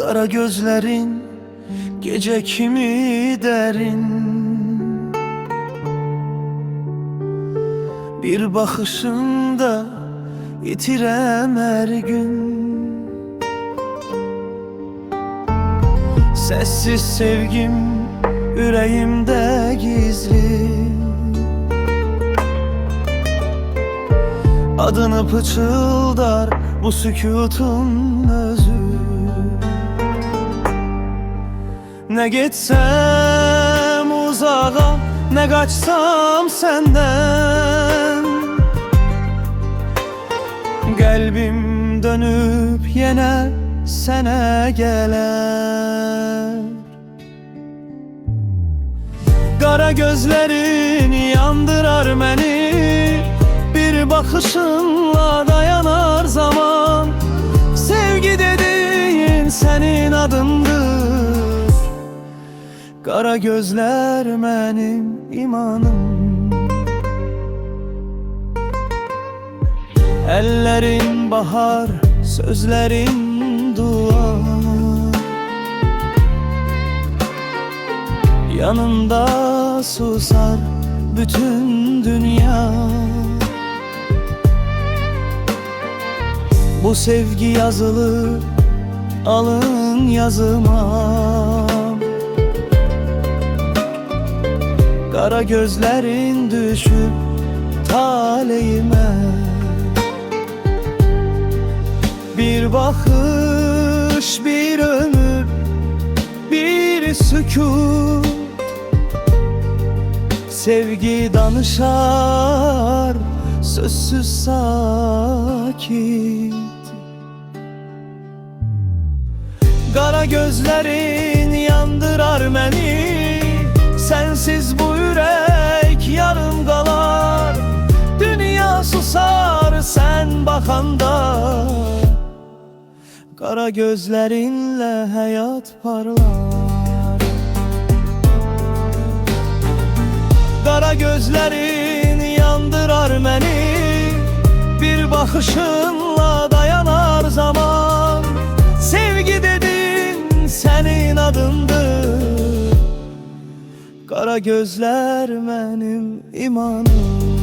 Kara gözlerin gece kimi derin, bir bakışında yitirem her gün. Sessiz sevgim yüreğimde gizli, adını pıçıldar bu sükutun özü. Ne gitsem uzağa, ne kaçsam senden, kalbim dönüp yine sene gelir. Kara gözlerin yandırar beni, bir bakışınla dayanar zaman. Sevgi dediğin senin adındır, kara gözler benim imanım. Ellerin bahar, sözlerin dua, yanında susar bütün dünya. Bu sevgi yazılı alın yazıma, kara gözlerin düşüp taleyime. Bir bakış, bir ömür, bir sükût, sevgi danışar sözsüz sakit. Kara gözlerin yandırar beni, sensiz bu yürek yarım kalar. Dünya susar sen bakanda, kara gözlerinle hayat parlar. Kara gözlerin yandırar beni, bir bakışınla dayanar zaman. Sevgi dedin senin adındır, kara gözler benim imanım.